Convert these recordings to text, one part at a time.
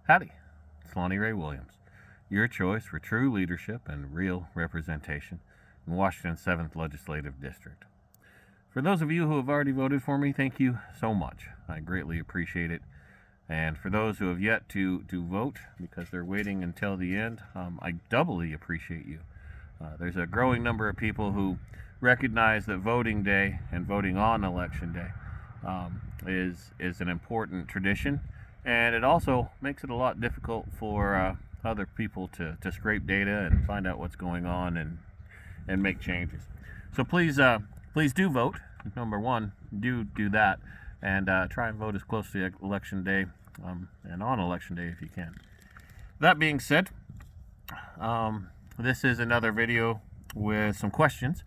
Howdy, it's Lonnie Ray Williams, your choice for true leadership and real representation in Washington's 7th Legislative District. For those of you who have already voted for me, thank you so much. I greatly appreciate it. And for those who have yet to vote, because they're waiting until the end, I doubly appreciate you. There's a growing number of people who recognize that voting day and voting on election day is an important tradition, and it also makes it a lot difficult for other people to scrape data and find out what's going on and make changes. So please do vote. Number one, do that, and try and vote as close to election day and on election day if you can. That being said, this is another video with some questions,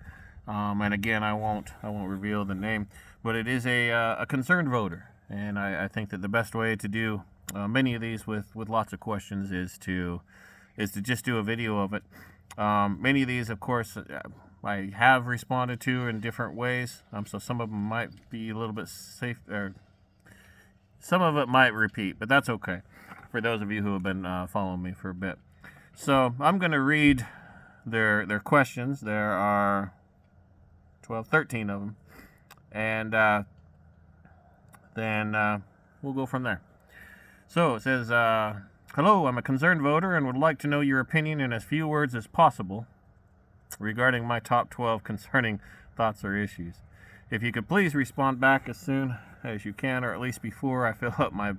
and again, I won't reveal the name, but it is a concerned voter, and I think that the best way to do many of these with lots of questions is to just do a video of it. Many of these, of course, I have responded to in different ways, so some of them might be a little bit safe, or some of it might repeat, but that's okay for those of you who have been following me for a bit. So I'm going to read their questions. There are 13 of them, and then we'll go from there. So it says, hello, I'm a concerned voter and would like to know your opinion in as few words as possible regarding my top 12 concerning thoughts or issues. If you could please respond back as soon as you can, or at least before I fill up my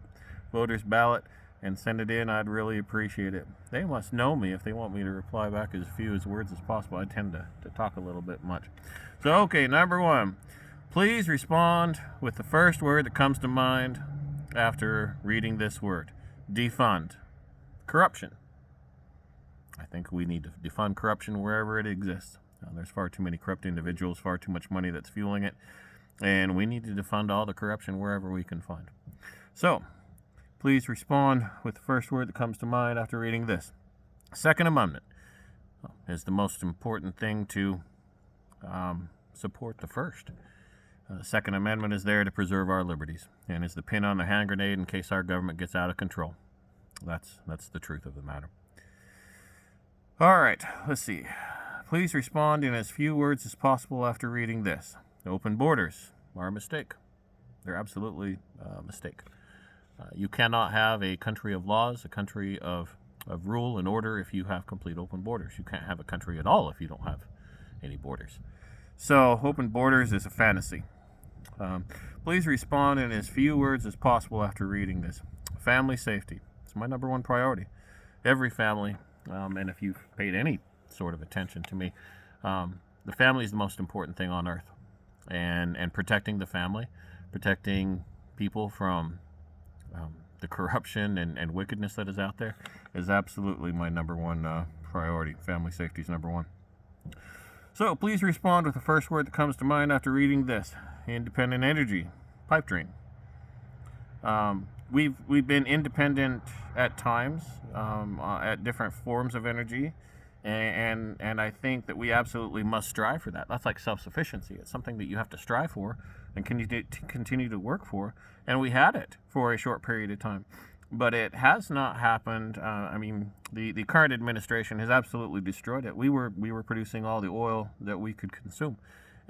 voter's ballot and send it in, I'd really appreciate it. They must know me if they want me to reply back as few words as possible. I tend to talk a little bit much. So, okay, number one, please respond with the first word that comes to mind after reading this word. Defund. Corruption. I think we need to defund corruption wherever it exists. There's far too many corrupt individuals, far too much money that's fueling it, and we need to defund all the corruption wherever we can find. So, please respond with the first word that comes to mind after reading this. Second Amendment is the most important thing to support the first. The Second Amendment is there to preserve our liberties and is the pin on the hand grenade in case our government gets out of control. That's the truth of the matter. All right, let's see. Please respond in as few words as possible after reading this. Open borders are a mistake. They're absolutely a mistake. You cannot have a country of laws, a country of rule and order if you have complete open borders. You can't have a country at all if you don't have any borders. So open borders is a fantasy. Please respond in as few words as possible after reading this. Family safety. It's my number one priority. Every family, and if you've paid any sort of attention to me, the family is the most important thing on earth. And protecting the family, protecting people from the corruption and wickedness that is out there is absolutely my number one priority. Family safety is number one. So please respond with the first word that comes to mind after reading this. Independent energy. Pipe dream. We've been independent at times, at different forms of energy, and I think that we absolutely must strive for that. That's like self-sufficiency. It's something that you have to strive for and continue to work for, and we had it for a short period of time. But it has not happened. The current administration has absolutely destroyed it. We were producing all the oil that we could consume,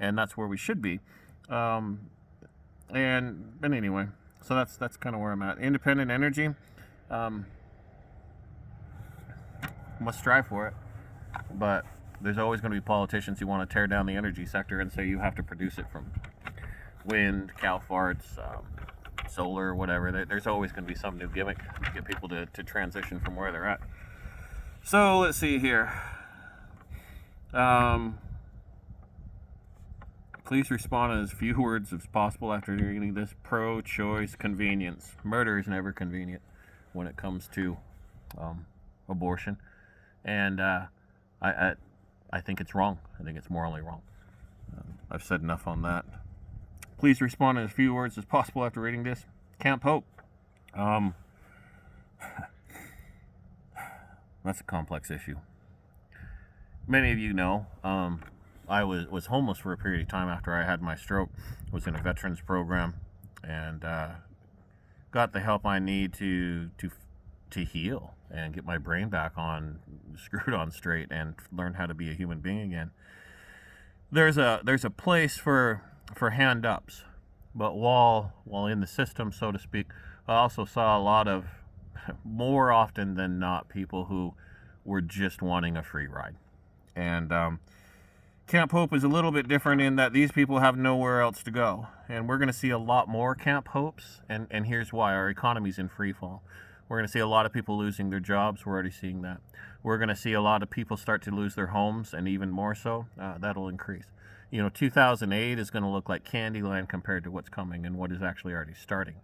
and that's where we should be. But anyway, so that's kind of where I'm at. Independent energy, must strive for it, but there's always going to be politicians who want to tear down the energy sector and say you have to produce it from wind, cow farts, solar, whatever. There's always going to be some new gimmick to get people to transition from where they're at. So let's see here. Please respond in as few words as possible after reading this. Pro-choice convenience. Murder is never convenient when it comes to abortion, and I think it's wrong. I think it's morally wrong. I've said enough on that. Please respond in as few words as possible after reading this. Camp Hope. That's a complex issue. Many of you know, I was homeless for a period of time after I had my stroke. Was in a veterans program, and got the help I need to to heal and get my brain back on screwed on straight and learn how to be a human being again. There's a place for hand ups, but while in the system, so to speak, I also saw a lot of, more often than not, people who were just wanting a free ride. And Camp Hope is a little bit different in that these people have nowhere else to go. And we're going to see a lot more Camp Hopes, and here's why. Our economy's in free fall. We're going to see a lot of people losing their jobs. We're already seeing that. We're going to see a lot of people start to lose their homes, and even more so, that'll increase. 2008 is going to look like Candyland compared to what's coming and what is actually already starting.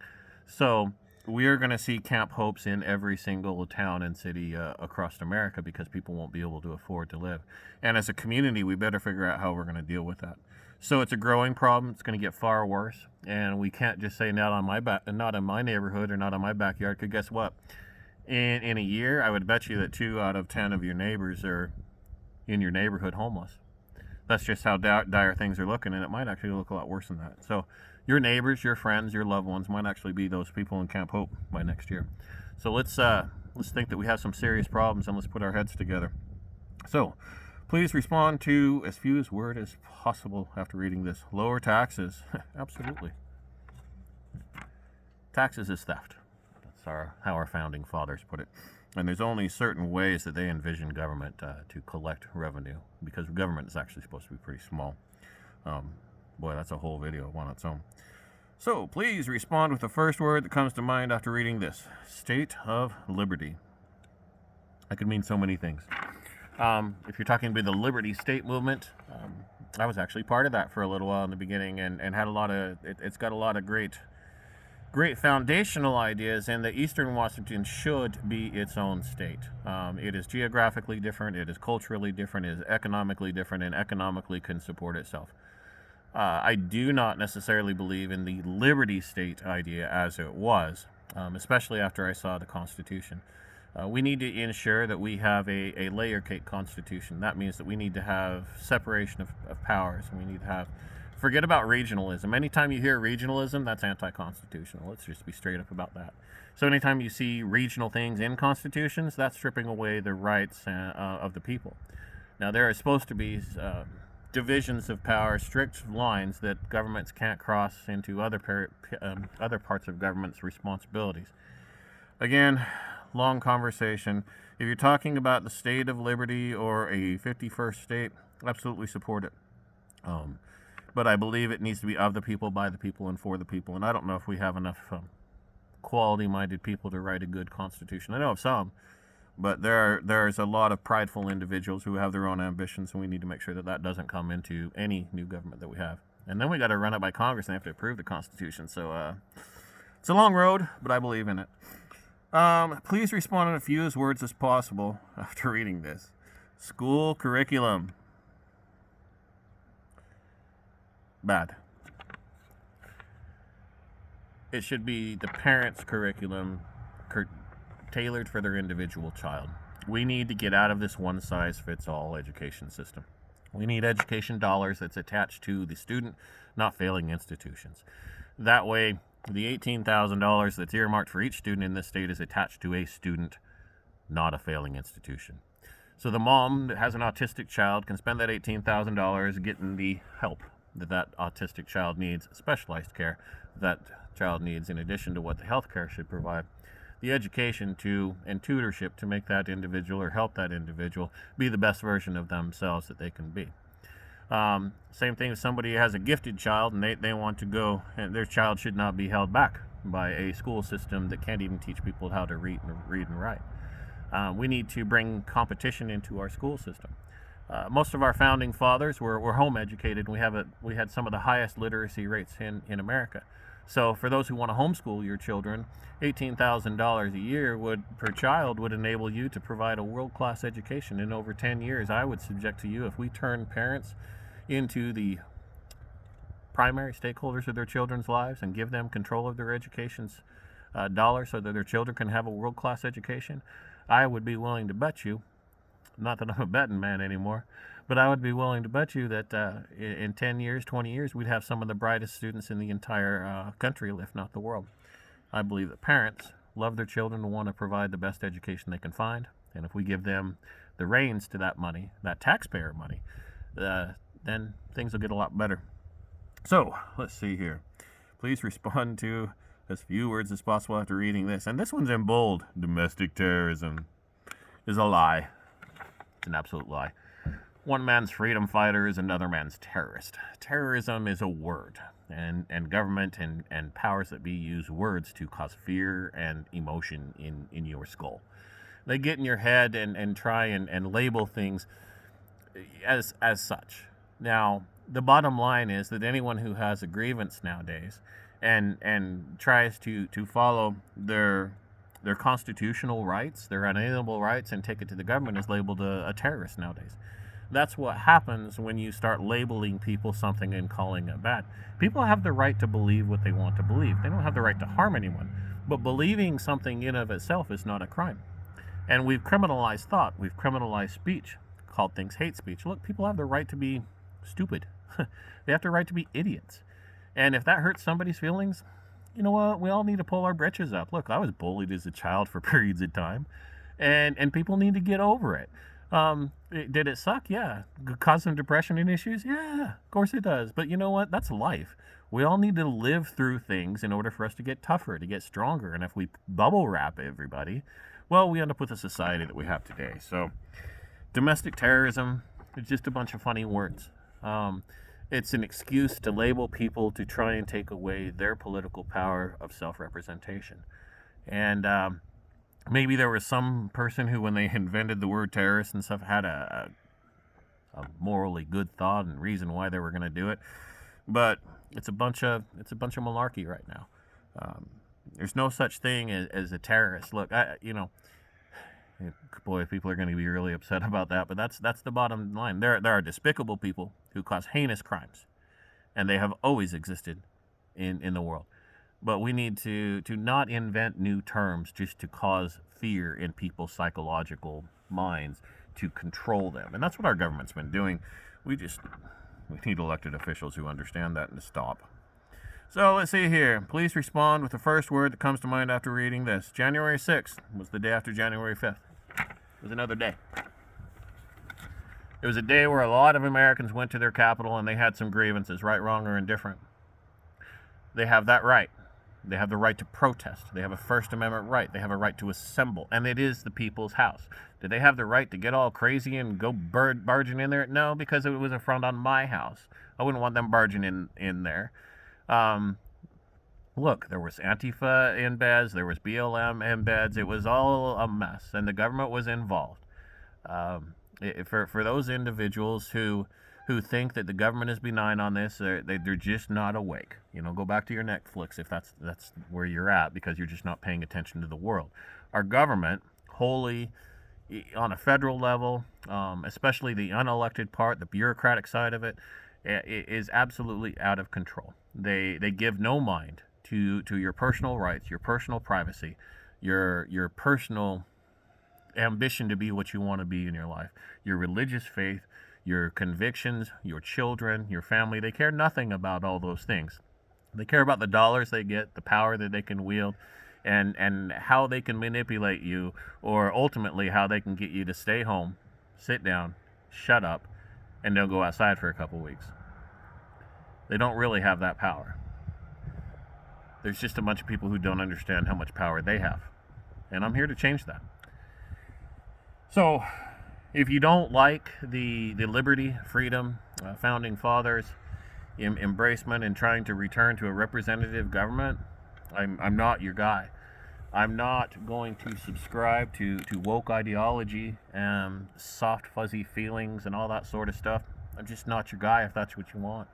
So we are going to see Camp Hopes in every single town and city across America, because people won't be able to afford to live. And as a community, we better figure out how we're going to deal with that. So it's a growing problem. It's going to get far worse, and we can't just say not in my neighborhood or not in my backyard. Because guess what? In a year, I would bet you that 2 out of 10 of your neighbors are in your neighborhood homeless. That's just how dire things are looking, and it might actually look a lot worse than that. So your neighbors, your friends, your loved ones might actually be those people in Camp Hope by next year. So let's think that we have some serious problems, and let's put our heads together. So please respond to as few words as possible after reading this. Lower taxes. Absolutely. Taxes is theft. That's how our founding fathers put it. And there's only certain ways that they envision government to collect revenue, because government is actually supposed to be pretty small. Boy, that's a whole video on its own. So please respond with the first word that comes to mind after reading this. State of Liberty. That could mean so many things. If you're talking about the Liberty State movement, I was actually part of that for a little while in the beginning, and had a lot of, it's got a lot of great foundational ideas, and that Eastern Washington should be its own state. It is geographically different, it is culturally different, it is economically different, and economically can support itself. I do not necessarily believe in the Liberty State idea as it was, especially after I saw the Constitution. We need to ensure that we have a layer cake Constitution. That means that we need to have separation of powers, and we need to have, forget about regionalism. Anytime you hear regionalism, that's anti-constitutional. Let's just be straight up about that. So anytime you see regional things in constitutions, that's stripping away the rights of the people. Now, there are supposed to be divisions of power, strict lines that governments can't cross into other parts of government's responsibilities. Again, long conversation. If you're talking about the state of liberty or a 51st state, absolutely support it. But I believe it needs to be of the people, by the people, and for the people. And I don't know if we have enough quality-minded people to write a good constitution. I know of some, but there's a lot of prideful individuals who have their own ambitions, and we need to make sure that that doesn't come into any new government that we have. And then we got to run it by Congress, and they have to approve the Constitution. So it's a long road, but I believe in it. Please respond in as few words as possible after reading this. School curriculum. Bad. It should be the parents' curriculum tailored for their individual child. We need to get out of this one-size-fits-all education system. We need education dollars that's attached to the student, not failing institutions. That way, the $18,000 that's earmarked for each student in this state is attached to a student, not a failing institution. So the mom that has an autistic child can spend that $18,000 getting the help that autistic child needs, specialized care that child needs, in addition to what the health care should provide. The education and tutorship to make that individual or help that individual be the best version of themselves that they can be. Same thing if somebody has a gifted child and they want to go, and their child should not be held back by a school system that can't even teach people how to read and write. We need to bring competition into our school system. Most of our founding fathers were home educated. We had some of the highest literacy rates in America. So for those who want to homeschool your children, $18,000 a year per child would enable you to provide a world-class education. In over 10 years, I would subject to you, if we turn parents into the primary stakeholders of their children's lives and give them control of their education's dollars so that their children can have a world-class education, I would be willing to bet you, not that I'm a betting man anymore, but I would be willing to bet you that in 10 years, 20 years, we'd have some of the brightest students in the entire country, if not the world. I believe that parents love their children, will want to provide the best education they can find. And if we give them the reins to that money, that taxpayer money, then things will get a lot better. So, let's see here. Please respond to as few words as possible after reading this. And this one's in bold. Domestic terrorism is a lie. It's an absolute lie. One man's freedom fighter is another man's terrorist. Terrorism is a word, and government and powers that be use words to cause fear and emotion in your skull. They get in your head and try and label things as such. Now, the bottom line is that anyone who has a grievance nowadays and tries to follow their constitutional rights, their unalienable rights, and take it to the government is labeled a terrorist nowadays. That's what happens when you start labeling people something and calling it bad. People have the right to believe what they want to believe. They don't have the right to harm anyone. But believing something in of itself is not a crime. And we've criminalized thought. We've criminalized speech, called things hate speech. Look, people have the right to be stupid. They have the right to be idiots. And if that hurts somebody's feelings, you know what? We all need to pull our britches up. Look, I was bullied as a child for periods of time. And people need to get over it. Did it suck? Yeah. Cause some depression and issues? Yeah, of course it does. But you know what? That's life. We all need to live through things in order for us to get tougher, to get stronger. And if we bubble wrap everybody, well, we end up with the society that we have today. So domestic terrorism is just a bunch of funny words. It's an excuse to label people to try and take away their political power of self-representation. And maybe there was some person who, when they invented the word terrorist and stuff, had a morally good thought and reason why they were going to do it. But it's a bunch of malarkey right now. There's no such thing as a terrorist. Look, boy, people are going to be really upset about that, but that's the bottom line. There are despicable people who cause heinous crimes, and they have always existed in the world. But we need to not invent new terms just to cause fear in people's psychological minds to control them. And that's what our government's been doing. We need elected officials who understand that and to stop. So let's see here. Please respond with the first word that comes to mind after reading this. January 6th was the day after January 5th. It was another day. It was a day where a lot of Americans went to their capital and they had some grievances, right, wrong, or indifferent. They have that right. They have the right to protest. They have a First Amendment right. They have a right to assemble. And it is the people's house. Did they have the right to get all crazy and go barging in there? No, because it was a front on my house. I wouldn't want them barging in there. Look, there was Antifa embeds, there was BLM embeds. It was all a mess, and the government was involved. For those individuals who think that the government is benign on this, they're just not awake. Go back to your Netflix if that's where you're at, because you're just not paying attention to the world. Our government, wholly on a federal level, especially the unelected part, the bureaucratic side of it, is absolutely out of control. They give no mind to your personal rights, your personal privacy, your personal ambition to be what you want to be in your life, your religious faith, your convictions, your children, your family. They care nothing about all those things. They care about the dollars they get, the power that they can wield, and how they can manipulate you, or ultimately how they can get you to stay home, sit down, shut up, and don't go outside for a couple weeks. They don't really have that power. There's just a bunch of people who don't understand how much power they have. And I'm here to change that. So, if you don't like the liberty, freedom, founding fathers, embracement, and trying to return to a representative government, I'm not your guy. I'm not going to subscribe to woke ideology and soft, fuzzy feelings and all that sort of stuff. I'm just not your guy if that's what you want.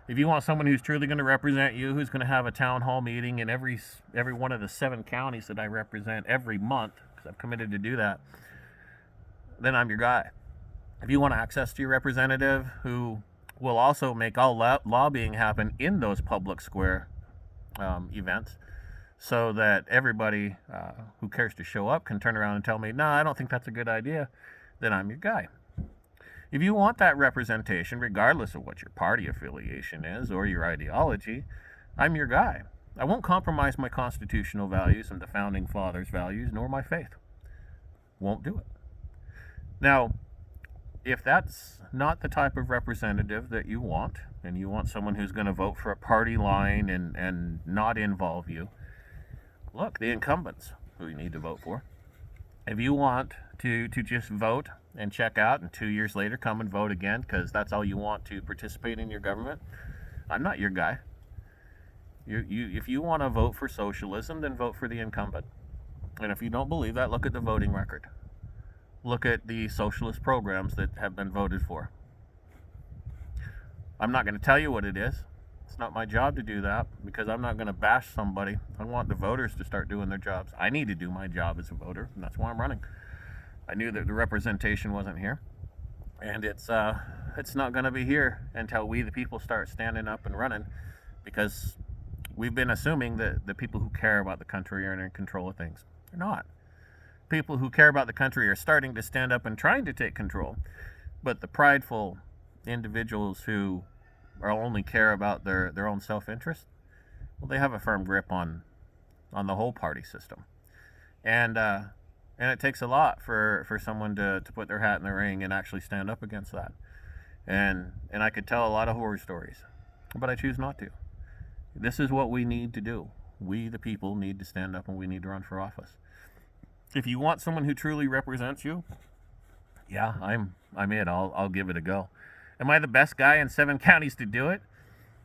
If you want someone who's truly going to represent you, who's going to have a town hall meeting in every one of the 7 counties that I represent every month, because I've committed to do that, then I'm your guy. If you want access to your representative who will also make all lobbying happen in those public square events, so that everybody who cares to show up can turn around and tell me, no, I don't think that's a good idea, then I'm your guy. If you want that representation, regardless of what your party affiliation is or your ideology, I'm your guy. I won't compromise my constitutional values and the founding fathers' values, nor my faith. Won't do it. Now, if that's not the type of representative that you want, and you want someone who's going to vote for a party line and not involve you, look, the incumbents who you need to vote for. If you want to just vote and check out and 2 years later come and vote again because that's all you want to participate in your government, I'm not your guy. If you want to vote for socialism, then vote for the incumbent. And if you don't believe that, look at the voting record. Look at the socialist programs that have been voted for. I'm not going to tell you what it is. It's not my job to do that because I'm not going to bash somebody. I want the voters to start doing their jobs. I need to do my job as a voter, and that's why I'm running. I knew that the representation wasn't here, and it's not going to be here until we, the people, start standing up and running, because we've been assuming that the people who care about the country are in control of things. They're not. People who care about the country are starting to stand up and trying to take control, but the prideful individuals who only care about their own self-interest, well, they have a firm grip on the whole party system, and it takes a lot for someone to put their hat in the ring and actually stand up against that. And I could tell a lot of horror stories, but I choose not to. This is what we need to do. We, the people, need to stand up, and we need to run for office. If you want someone who truly represents you, yeah, I'm in. I'll give it a go. Am I the best guy in 7 counties to do it?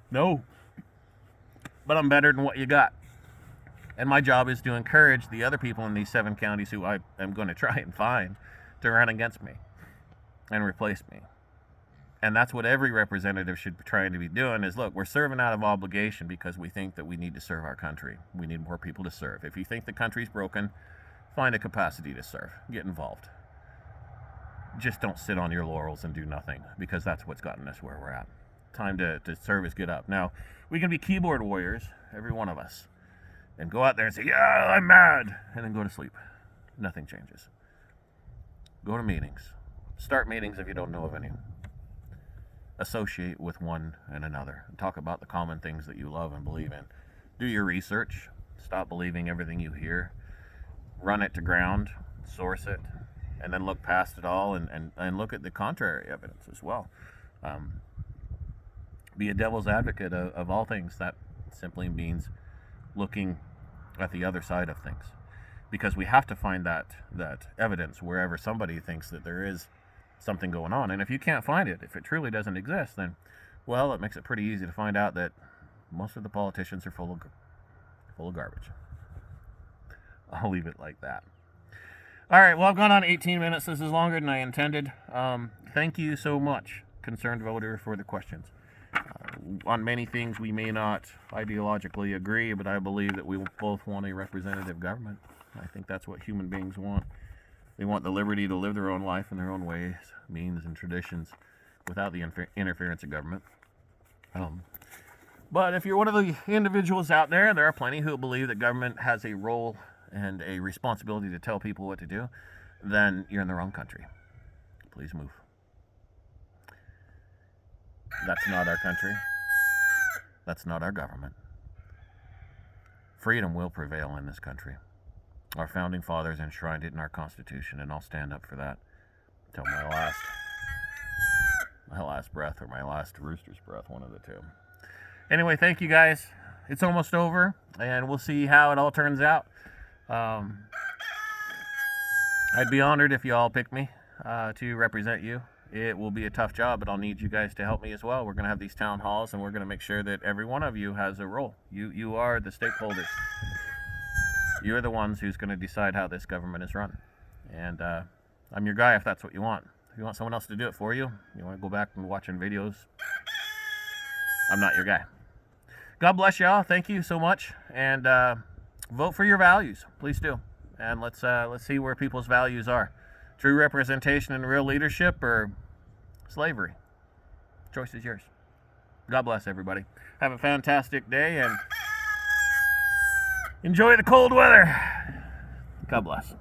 No. But I'm better than what you got. And my job is to encourage the other people in these 7 counties who I am going to try and find to run against me and replace me. And that's what every representative should be trying to be doing is, look, we're serving out of obligation because we think that we need to serve our country. We need more people to serve. If you think the country's broken, find a capacity to serve. Get involved. Just don't sit on your laurels and do nothing, because that's what's gotten us where we're at. Time to serve is get up. Now, we can be keyboard warriors, every one of us, and go out there and say, yeah, I'm mad, and then go to sleep. Nothing changes. Go to meetings. Start meetings if you don't know of any. Associate with one and another. And talk about the common things that you love and believe in. Do your research. Stop believing everything you hear. Run it to ground. Source it. And then look past it all and look at the contrary evidence as well. Be a devil's advocate of all things. That simply means looking at the other side of things, because we have to find that evidence wherever somebody thinks that there is something going on. And if you can't find it, if it truly doesn't exist, then, well, it makes it pretty easy to find out that most of the politicians are full of garbage. I'll leave it like that. All right, well, I've gone on 18 minutes. This is longer than I intended. Thank you so much, concerned voter, for the questions. On many things, we may not ideologically agree, but I believe that we both want a representative government. I think that's what human beings want. They want the liberty to live their own life in their own ways, means, and traditions without the interference of government. But if you're one of the individuals out there, there are plenty who believe that government has a role and a responsibility to tell people what to do, then you're in the wrong country. Please move. That's not our country. That's not our government. Freedom will prevail in this country. Our founding fathers enshrined it in our Constitution, and I'll stand up for that until my last breath, or my last rooster's breath, one of the two. Anyway, thank you guys. It's almost over, and we'll see how it all turns out. I'd be honored if you all pick me to represent you. It will be a tough job, but I'll need you guys to help me as well. We're going to have these town halls, and we're going to make sure that every one of you has a role. You are the stakeholders. You're the ones who's going to decide how this government is run. And I'm your guy if that's what you want. If you want someone else to do it for you, you want to go back and watching videos, I'm not your guy. God bless y'all. Thank you so much. And vote for your values. Please do. And let's see where people's values are. True representation and real leadership, or slavery. Choice is yours. God bless everybody. Have a fantastic day and enjoy the cold weather. God bless.